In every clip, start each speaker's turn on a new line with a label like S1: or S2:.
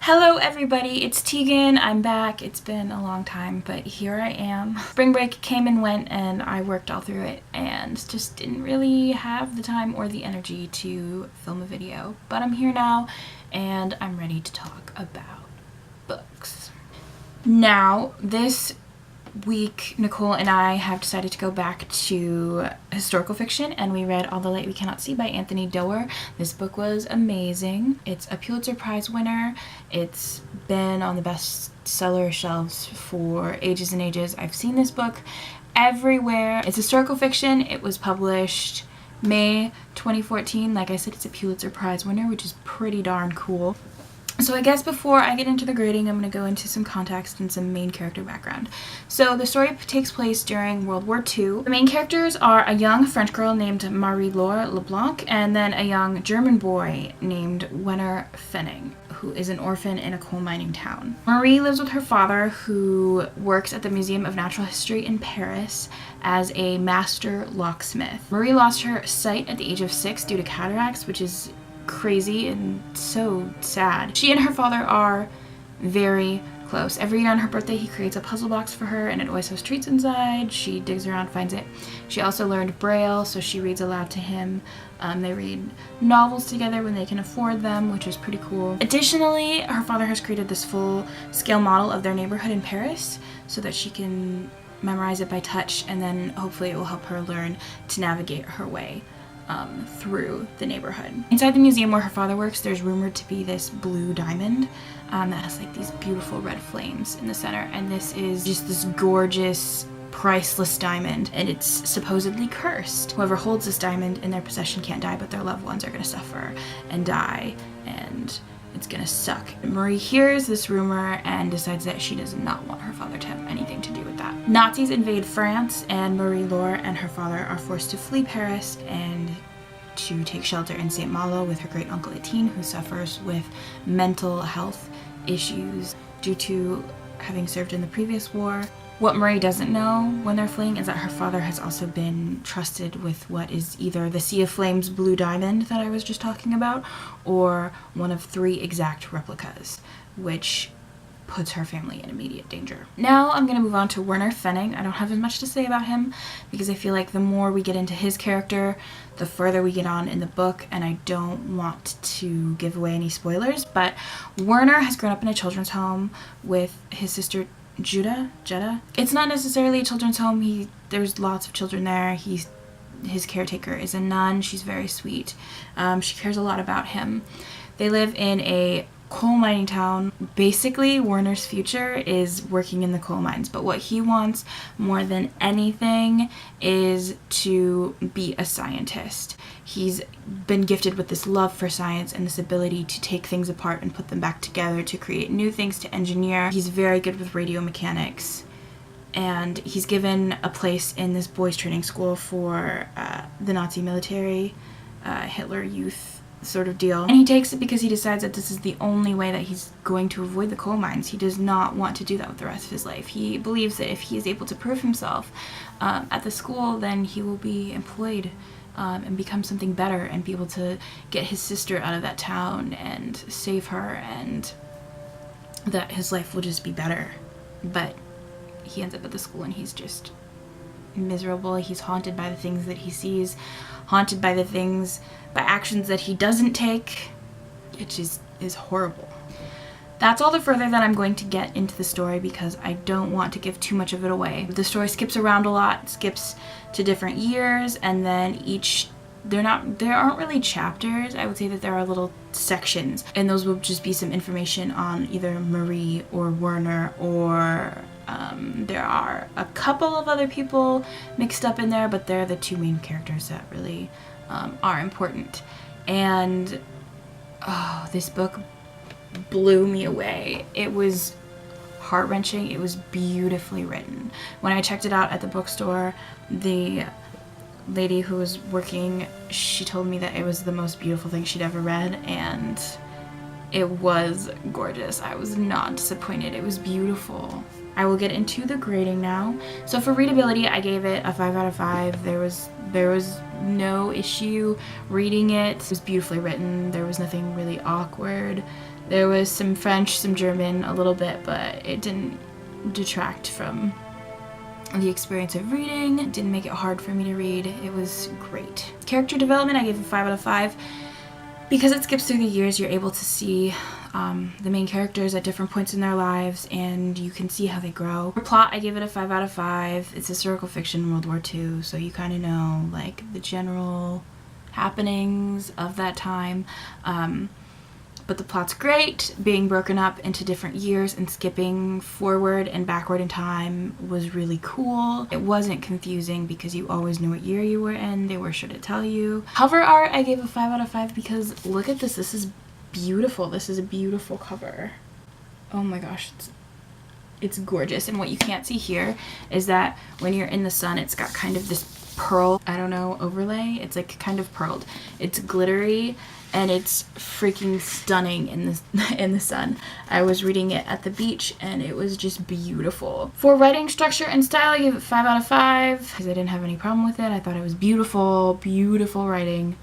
S1: Hello everybody, it's Tegan. I'm back. It's been a long time, but here I am. Spring break came and went and I worked all through it and just didn't really have the time or the energy to film a video. But I'm here now and I'm ready to talk about books. Now, this week, Nicole and I have decided to go back to historical fiction, and we read All the Light We Cannot See by Anthony Doerr. This book was amazing. It's a Pulitzer Prize winner. It's been on the bestseller shelves for ages and ages. I've seen this book everywhere. It's historical fiction. It was published May 2014. Like I said, it's a Pulitzer Prize winner, which is pretty darn cool. So I guess before I get into the grading, I'm going to go into some context and some main character background. So the story takes place during World War II. The main characters are a young French girl named Marie-Laure Leblanc and then a young German boy named Werner Fenning, who is an orphan in a coal mining town. Marie lives with her father, who works at the Museum of Natural History in Paris as a master locksmith. Marie lost her sight at the age of 6 due to cataracts, which is crazy and so sad. She and her father are very close. Every year on her birthday, he creates a puzzle box for her and it always has treats inside. She digs around, finds it. She also learned Braille, so she reads aloud to him. They read novels together when they can afford them, which is pretty cool. Additionally, her father has created this full-scale model of their neighborhood in Paris so that she can memorize it by touch, and then hopefully it will help her learn to navigate her way through the neighborhood. Inside the museum where her father works, there's rumored to be this blue diamond that has like these beautiful red flames in the center, and this is just this gorgeous, priceless diamond, and it's supposedly cursed. Whoever holds this diamond in their possession can't die, but their loved ones are going to suffer and die, and it's gonna suck. Marie hears this rumor and decides that she does not want her father to have anything to do with that. Nazis invade France, and Marie-Laure and her father are forced to flee Paris and to take shelter in St. Malo with her great uncle Etienne, who suffers with mental health issues due to having served in the previous war. What Marie doesn't know when they're fleeing is that her father has also been trusted with what is either the Sea of Flames blue diamond that I was just talking about, or one of 3 exact replicas, which puts her family in immediate danger. Now I'm going to move on to Werner Fenning. I don't have as much to say about him because I feel like the more we get into his character, the further we get on in the book, and I don't want to give away any spoilers, but Werner has grown up in a children's home with his sister Jetta. It's not necessarily a children's home. There's lots of children there. His caretaker is a nun. She's very sweet. She cares a lot about him. They live in a coal mining town. Basically, Werner's future is working in the coal mines, but what he wants more than anything is to be a scientist. He's been gifted with this love for science and this ability to take things apart and put them back together to create new things, to engineer. He's very good with radio mechanics, and he's given a place in this boys' training school for the Nazi military, Hitler Youth sort of deal. And he takes it because he decides that this is the only way that he's going to avoid the coal mines. He does not want to do that with the rest of his life. He believes that if he is able to prove himself at the school, then he will be employed and become something better and be able to get his sister out of that town and save her, and that his life will just be better. But he ends up at the school and he's just miserable. He's haunted by the things that he sees, haunted by actions that he doesn't take. It just is horrible. That's all the further that I'm going to get into the story because I don't want to give too much of it away. The story skips around a lot, skips to different years, and then there aren't really chapters. I would say that there are little sections, and those will just be some information on either Marie or Werner, or there are a couple of other people mixed up in there, but they're the 2 main characters that really are important. And this book blew me away. It was heart-wrenching. It was beautifully written. When I checked it out at the bookstore, the lady who was working, she told me that it was the most beautiful thing she'd ever read, and it was gorgeous. I was not disappointed. It was beautiful. I will get into the grading now. So for readability, I gave it a 5 out of 5. There was no issue reading it. It was beautifully written. There was nothing really awkward. There was some French, some German, a little bit, but it didn't detract from the experience of reading. It didn't make it hard for me to read. It was great. Character development, I gave it 5 out of 5. Because it skips through the years, you're able to see the main characters at different points in their lives, and you can see how they grow. For plot, I gave it a 5 out of 5. It's historical fiction, World War II, so you kind of know like the general happenings of that time. But the plot's great. Being broken up into different years and skipping forward and backward in time was really cool. It wasn't confusing because you always knew what year you were in. They were sure to tell you. Cover art, I gave a 5 out of 5 because look at this. This is beautiful. This is a beautiful cover. Oh my gosh, it's gorgeous. And what you can't see here is that when you're in the sun, it's got kind of this pearl, I don't know, overlay. It's like kind of pearled. It's glittery and it's freaking stunning in the sun. I was reading it at the beach and it was just beautiful. For writing structure and style, I gave it 5 out of 5 because I didn't have any problem with it. I thought it was beautiful, beautiful writing,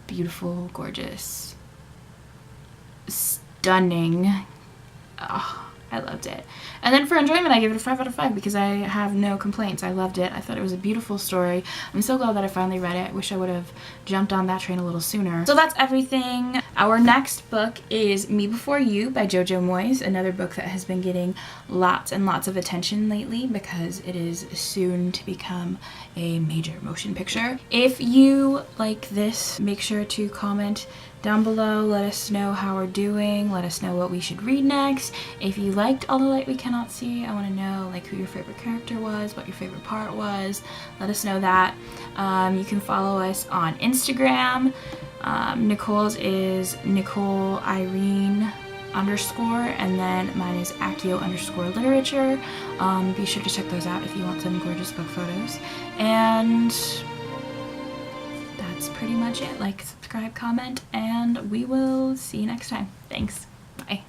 S1: beautiful, gorgeous, stunning. Oh, I loved it. And then for enjoyment, I gave it a 5 out of 5 because I have no complaints. I loved it. I thought it was a beautiful story. I'm so glad that I finally read it. I wish I would have jumped on that train a little sooner. So that's everything. Our next book is Me Before You by Jojo Moyes, another book that has been getting lots and lots of attention lately because it is soon to become a major motion picture. If you like this, make sure to comment down below. Let us know how we're doing. Let us know what we should read next. If you liked All the Light We Cannot See, I want to know like who your favorite character was, what your favorite part was. Let us know that. You can follow us on Instagram. Nicole's is Nicole Irene _ and then mine is Accio _ literature. Be sure to check those out if you want some gorgeous book photos. And that's pretty much it. Like, subscribe, comment, and we will see you next time. Thanks. Bye.